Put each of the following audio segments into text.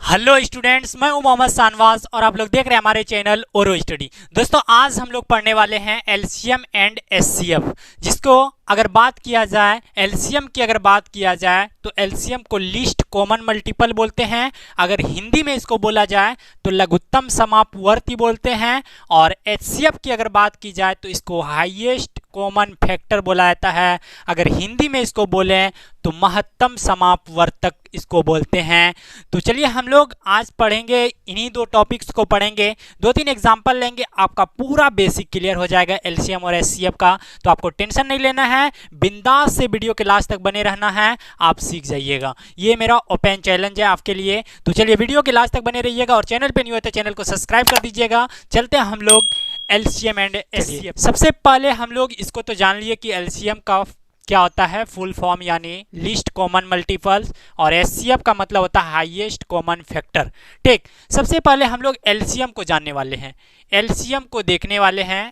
Hello students, मैं हूं मोहम्मद शानवाज और आप लोग देख रहे हैं हमारे चैनल ओरो स्टडी। दोस्तों, आज हम लोग पढ़ने वाले हैं एलसीएम एंड एचसीएफ, जिसको अगर बात किया जाए एलसीएम की अगर बात किया जाए तो एलसीएम को लीस्ट कॉमन मल्टीपल बोलते हैं। अगर हिंदी में इसको बोला जाए तो लघुत्तम समापवर्ती बोलते हैं। और एचसीएफ की अगर बात की जाए तो इसको हाईएस्ट कॉमन फैक्टर बोला जाता है। अगर हिंदी में इसको बोलें तो महत्तम समापवर्तक इसको बोलते हैं। तो चलिए हम लोग आज पढ़ेंगे, इन्हीं दो टॉपिक्स को पढ़ेंगे, दो तीन एग्जांपल लेंगे, आपका पूरा बेसिक क्लियर हो जाएगा एलसीएम और एचसीएफ का। तो आपको टेंशन नहीं लेना है, बिंदास से वीडियो के लास्ट तक बने रहना है, आप सीख जाइएगा। ये मेरा ओपन चैलेंज है आपके लिए। तो चलिए वीडियो के लास्ट तक बने रहिएगा और चैनल पे नहीं होते चैनल को सब्सक्राइब कर दीजिएगा। चलते हैं हम लोग एलसीएम एंड एचसीएफ। सबसे पहले हम लोग इसको तो जान लिए कि एलसीएम का क्या होता है, फुल फॉर्म यानी लीस्ट कॉमन मल्टीपल्स, और एचसीएफ का मतलब होता है हाईएस्ट कॉमन फैक्टर। ठीक, सबसे पहले हम लोग एलसीएम को जानने वाले हैं, एलसीएम को देखने वाले हैं।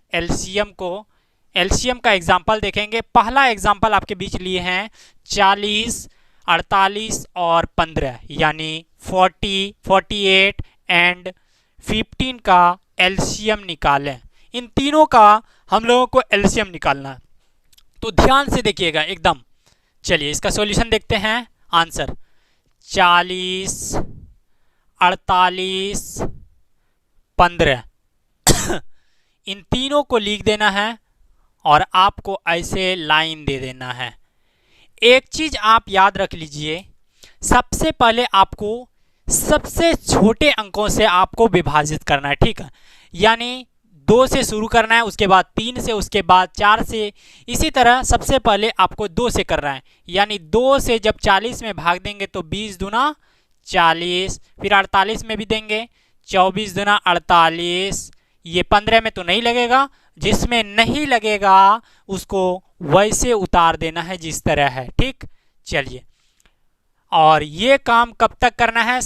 एलसीएम का एग्जाम्पल देखेंगे। पहला एग्जाम्पल आपके बीच लिए हैं 40, 48 और 15 यानी 40, 48 एंड 15 का एलसीएम निकालें। इन तीनों का हम लोगों को एलसीएम निकालना है, तो ध्यान से देखिएगा एकदम। चलिए इसका सॉल्यूशन देखते हैं। आंसर 40, 48, 15 इन तीनों को लिख देना है और आपको ऐसे लाइन दे देना है। एक चीज आप याद रख लीजिए, सबसे पहले आपको सबसे छोटे अंकों से आपको विभाजित करना है। ठीक है, यानी 2 से शुरू करना है, उसके बाद 3 से, उसके बाद 4 से, इसी तरह सबसे पहले आपको 2 से करना है। यानी 2 से जब 40 में भाग देंगे तो 20 दूना 40, फिर 48 में भी देंगे 24 दूना 48। ये 15 में तो नहीं लगेगा, जिसमें नहीं लगेगा उसको वैसे उतार देना है जिस तरह है। ठीक, चलिए, और ये काम कब तक करना है?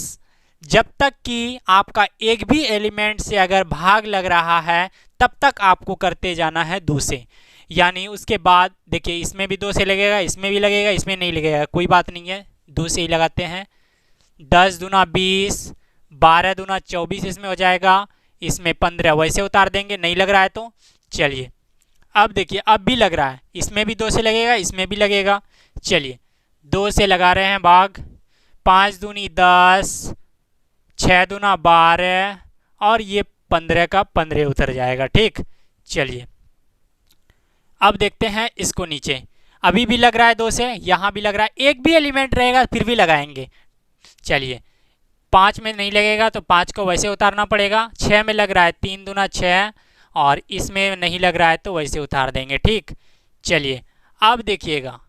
जब तक कि आपका एक भी एलिमेंट से अगर भाग लग रहा है तब तक आपको करते जाना है 2 से। यानी उसके बाद देखिए इसमें भी 2 से लगेगा, इसमें भी लगेगा, इसमें नहीं लगेगा, कोई बात नहीं है, 2 से ही लगाते हैं। 10 दूना 20, 12 दूना 24 इसमें हो जाएगा, इसमें 15 वैसे उतार देंगे, नहीं लग रहा है तो। चलिए अब देखिए, अब भी लग रहा है, इसमें भी 2 से लगेगा, इसमें भी लगेगा। चलिए 2 से लगा रहे हैं भाग, 5 दूनी 10, 6 दूना 12 और ये 15 का 15 उतर जाएगा। ठीक, चलिए अब देखते हैं इसको नीचे। अभी भी लग रहा है 2 से, यहाँ भी लग रहा है, एक भी एलिमेंट रहेगा फिर भी लगाएंगे। चलिए 5 में नहीं लगेगा तो 5 को वैसे उतारना पड़ेगा। 6 में लग रहा है, 3 दूना 6 और इसमें नहीं लग रहा है तो वैसे उतार देंगे। ठीक, चलिए अब देखिएगा,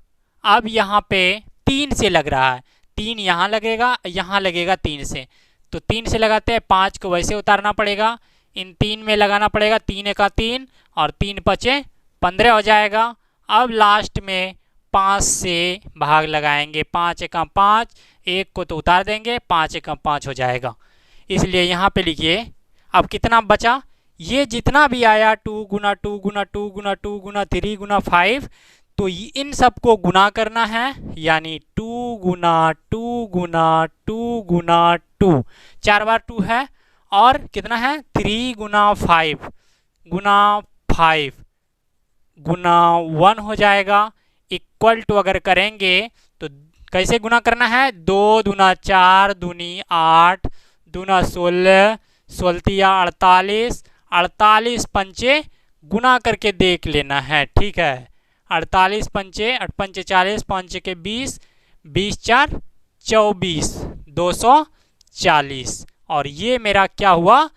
अब यहाँ पे 3 से लग रहा है, 3 यहाँ लगेगा, यहाँ लगेगा 3 से, तो 3 से लगाते हैं, 5 को वैसे उतारना पड़ेगा, इन 3 में लगाना पड़ेगा, 3 एका 3 और 3 पचे 15 हो जाएगा। अब लास्ट में 5 से भाग लगाएंगे, 5 एका 5, 1 को तो उतार देंगे, 5 एका 5 हो जाएगा। इसलिए यहाँ पे लिखिए अब कितना बचा, ये जितना भी आया 2 गुना 2 गुना 2 गुना 2 गुना 3 गुना 5, तो इन सबको गुना करना है, यानी 2 गुना 2 गुना 2 गुना 2, 4 बार 2 है, और कितना है 3 गुना 5 गुना 5 गुना 1 हो जाएगा। इक्वल टू अगर करेंगे तो कैसे गुना करना है, 2 दूना 4 दूनी 8 दूना 16, 16 48, 48 पंचे गुना करके देख लेना है। ठीक है, 48 पंचे 8 पंचे 40, 5 के 20, 20 4 24, 240, और ये मेरा क्या हुआ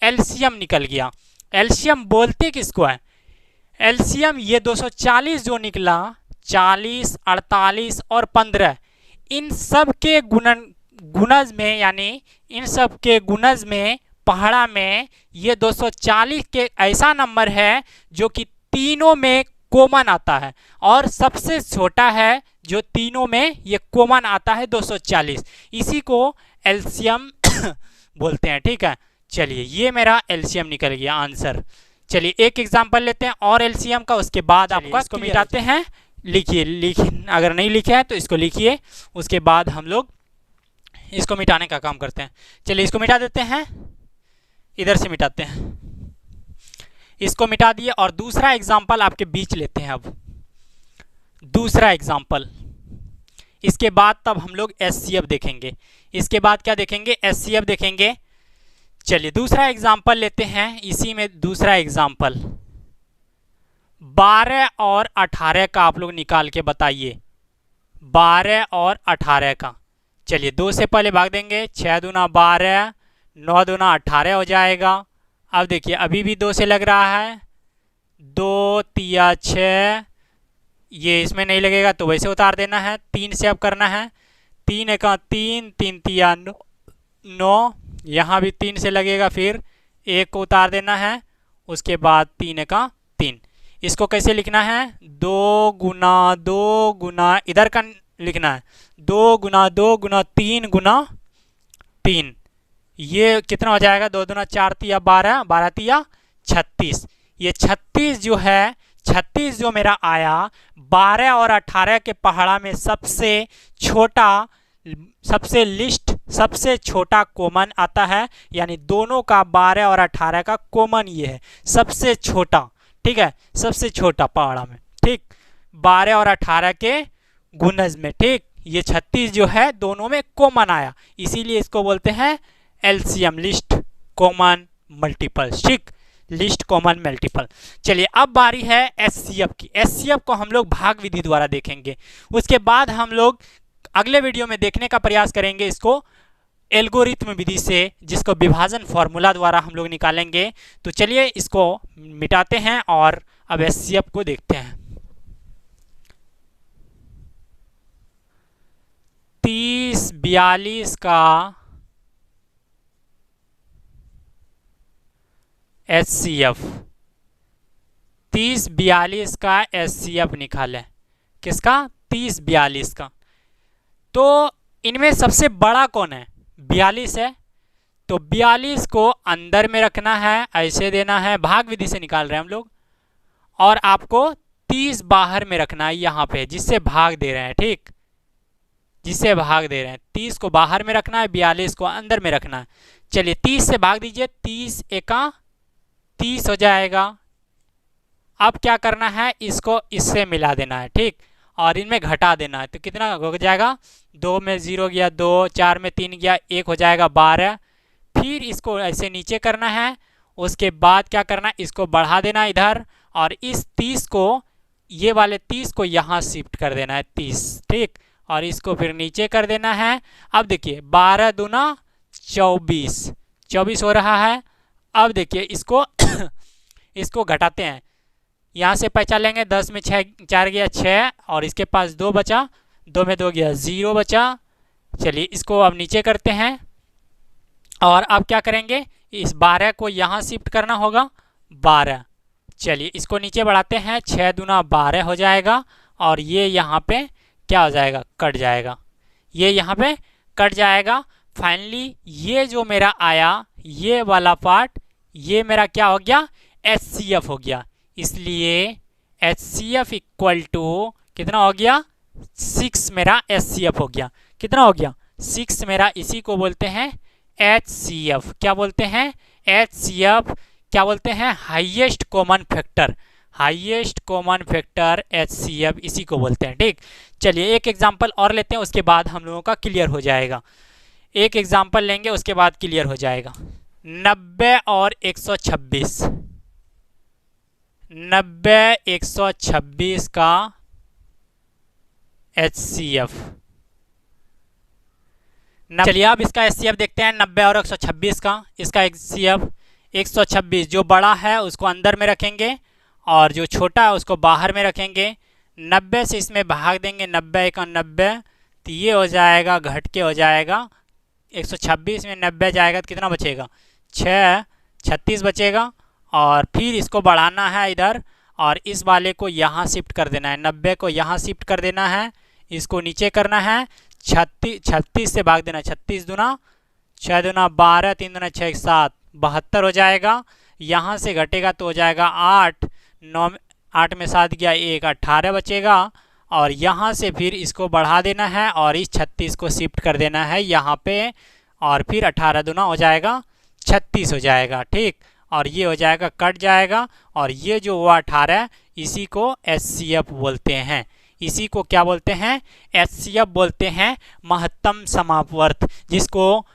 एलसीएम निकल गया। एलसीएम बोलते किसको है? एलसीएम ये 240 जो निकला, 40, 48 और 15, इन सब के गुणज में, यानी इन सब के गुणज में पहाड़ा में ये 240 के ऐसा नंबर है जो कि तीनों में कॉमन आता है, और सबसे छोटा है जो तीनों में ये कॉमन आता है 240, इसी को एलसीएम बोलते हैं। ठीक है, चलिए ये मेरा एलसीएम निकल गया आंसर। चलिए एक एग्जांपल लेते हैं और एलसीएम का, उसके बाद आपको इसको मिटाते हैं। लिखिए, अगर नहीं लिखे हैं तो इसको लिखिए, उसके बाद हम लोग इसको मिटाने का काम करते हैं। चलिए इसको मिटा देते हैं, इधर से मिटाते हैं, इसको मिटा दिए। और दूसरा एग्जाम्पल आपके बीच लेते हैं। अब दूसरा एग्जाम्पल, इसके बाद तब हम लोग एचसीएफ देखेंगे। इसके बाद क्या देखेंगे? एचसीएफ देखेंगे। चलिए दूसरा एग्जाम्पल लेते हैं। इसी में दूसरा एग्जाम्पल 12 और 18 का आप लोग निकाल के बताइए। 12 और 18 का, चलिए 2 से पहले भाग देंगे। 6 दूना 12, 9 दूना 18 हो जाएगा। अब देखिए अभी भी 2 से लग रहा है, 2 तिया 6, ये इसमें नहीं लगेगा तो वैसे उतार देना है। 3 से अब करना है, 3 एका 3, 3 तिया 9, यहाँ भी 3 से लगेगा, फिर 1 को उतार देना है, उसके बाद 3 एका 3। इसको कैसे लिखना है? 2 गुना 2 गुना, इधर का लिखना है 2 गुना 2 गुना 3 गुना 3। ये कितना हो जाएगा? 2 दूना 4 तिया 12, 12 तिया 36। ये 36 जो है, 36 जो मेरा आया 12 और 18 के पहाड़ा में सबसे छोटा, सबसे लिस्ट, सबसे छोटा कॉमन आता है। यानी दोनों का 12 और 18 का कॉमन ये है, सबसे छोटा। ठीक है, सबसे छोटा पहाड़ा में। ठीक, 12 और 18 के गुणज में। ठीक, ये 36 जो है दोनों में कॉमन आया, इसीलिए इसको बोलते हैं एलसीएम, लिस्ट कॉमन मल्टीपल्स। ठीक, लिस्ट कॉमन मल्टीपल। चलिए अब बारी है एचसीएफ की। एचसीएफ को हम लोग भाग विधि द्वारा देखेंगे। उसके बाद हम लोग अगले वीडियो में देखने का प्रयास करेंगे इसको एल्गोरिथम विधि से, जिसको विभाजन फॉर्मूला द्वारा हम लोग निकालेंगे। तो चलिए इसको मिटाते हैं और अब एचसीएफ को देखते हैं। 30 42 का एचसीएफ, 30 42 का एचसीएफ निकालें। किसका? 30 42 का। तो इनमें सबसे बड़ा कौन है? 42 है। तो 42 को अंदर में रखना है, ऐसे देना है, भाग विधि से निकाल रहे हैं हम लोग। और आपको 30 बाहर में रखना है, यहाँ पे जिससे भाग दे रहे हैं। ठीक, जिससे भाग दे रहे हैं 30 को बाहर में रखना है, 42 को अंदर में रखना है। चलिए 30 से भाग दीजिए, 30 एका 30 हो जाएगा। अब क्या करना है? इसको इससे मिला देना है। ठीक, और इनमें घटा देना है। तो कितना हो जाएगा? 2 में 0 गया 2, 4 में 3 गया 1, हो जाएगा 12। फिर इसको ऐसे नीचे करना है। उसके बाद क्या करना है? इसको बढ़ा देना इधर, और इस 30 को, ये वाले 30 को यहाँ शिफ्ट कर देना है 30। ठीक, और इसको फिर नीचे कर देना है। अब देखिए 12 दूना 24, 24 हो रहा है। अब देखिए इसको इसको घटाते हैं, यहाँ से पहचान लेंगे। 10 में 6 4 गया 6, और इसके पास 2 बचा, 2 में 2 गया 0 बचा। चलिए इसको अब नीचे करते हैं, और अब क्या करेंगे? इस 12 को यहाँ शिफ्ट करना होगा 12। चलिए इसको नीचे बढ़ाते हैं, 6 दूना 12 हो जाएगा, और ये यहाँ पे क्या हो जाएगा? कट जाएगा, ये यहाँ पे कट जाएगा। फाइनली ये जो मेरा आया, ये वाला पार्ट, ये मेरा क्या हो गया? एचसीएफ हो गया। इसलिए एचसीएफ इक्वल टू कितना हो गया? 6 मेरा एचसीएफ हो गया। कितना हो गया? 6 मेरा। इसी को बोलते हैं एचसीएफ। क्या बोलते हैं? एचसीएफ। क्या बोलते हैं? Highest common factor. Highest common factor HCF, इसी को बोलते हैं। ठीक, चलिए एक एग्जांपल और लेते हैं, उसके बाद हम लोगों का क्लियर हो जाएगा। एक एग्जांपल लेंगे, उसके बाद क्लियर हो जाएगा। 90 और 126, 90 126 का एचसीएफ। चलिए अब इसका एचसीएफ देखते हैं। 90 और 126 का, इसका एचसीएफ 126, जो बड़ा है उसको अंदर में रखेंगे और जो छोटा है उसको बाहर में रखेंगे। 90 से इसमें भाग देंगे, 90 एका 90, तो ये हो जाएगा, घट के हो जाएगा 126 में 90 जाएगा तो कितना बचेगा? 6, 36 बचेगा। और फिर इसको बढ़ाना है इधर, और इस वाले को यहाँ शिफ्ट कर देना है, 90 को यहाँ शिफ्ट कर देना है, इसको नीचे करना है। 36 से भाग देना, 36 दूना 6 दूना 12, 3 दूना 6 7, 72 हो जाएगा। यहाँ से घटेगा तो हो जाएगा 8, 9 8 में 7 गया 1, 18 बचेगा। और यहाँ से फिर इसको बढ़ा देना है और इस 36 को शिफ्ट कर देना है यहाँ पे, और फिर 18 दूना हो जाएगा 36 हो जाएगा, ठीक। और ये हो जाएगा, कट जाएगा, और ये जो हुआ 18, इसी को HCF बोलते हैं। इसी को क्या बोलते हैं? HCF बोलते हैं, महत्तम समापवर्त, जिसको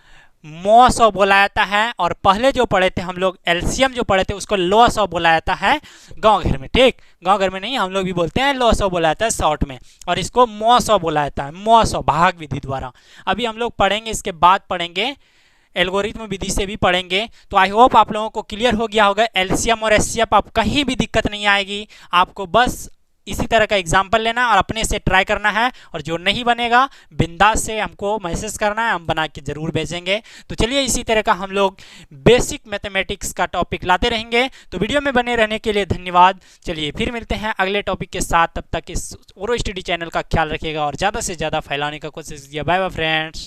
मॉस ऑफ बोला जाता है। और पहले जो पढ़े थे हम लोग, एलसीएम जो पढ़े थे, उसको लॉस ऑफ बोला जाता है गांव घर में, ठीक। गांव घर में नहीं, हम लोग भी बोलते हैं लॉस ऑफ बोला जाता है शॉर्ट में, और इसको मॉस ऑफ बोला जाता है, मॉस ऑफ, भाग विधि द्वारा। अभी हम लोग पढ़ेंगे, इसके बाद पढ़ेंगे एल्गोरिथम विधि से भी पढ़ेंगे। तो आई होप आप लोगों को क्लियर हो गया होगा। एलसीएम और एचसीएफ आप कहीं भी दिक्कत नहीं आएगी, आपको बस इसी तरह का एग्जाम्पल लेना और अपने से ट्राई करना है, और जो नहीं बनेगा बिंदास से हमको मैसेज करना है, हम बना के जरूर भेजेंगे। तो चलिए, इसी तरह का हम लोग बेसिक मैथमेटिक्स का टॉपिक लाते रहेंगे। तो वीडियो में बने रहने के लिए धन्यवाद। चलिए फिर मिलते हैं अगले टॉपिक के साथ, तब तक इस ओरो स्टडी चैनल का ख्याल रखिएगा और ज़्यादा से ज़्यादा फैलाने का कोशिश कीजिए। Bye bye friends.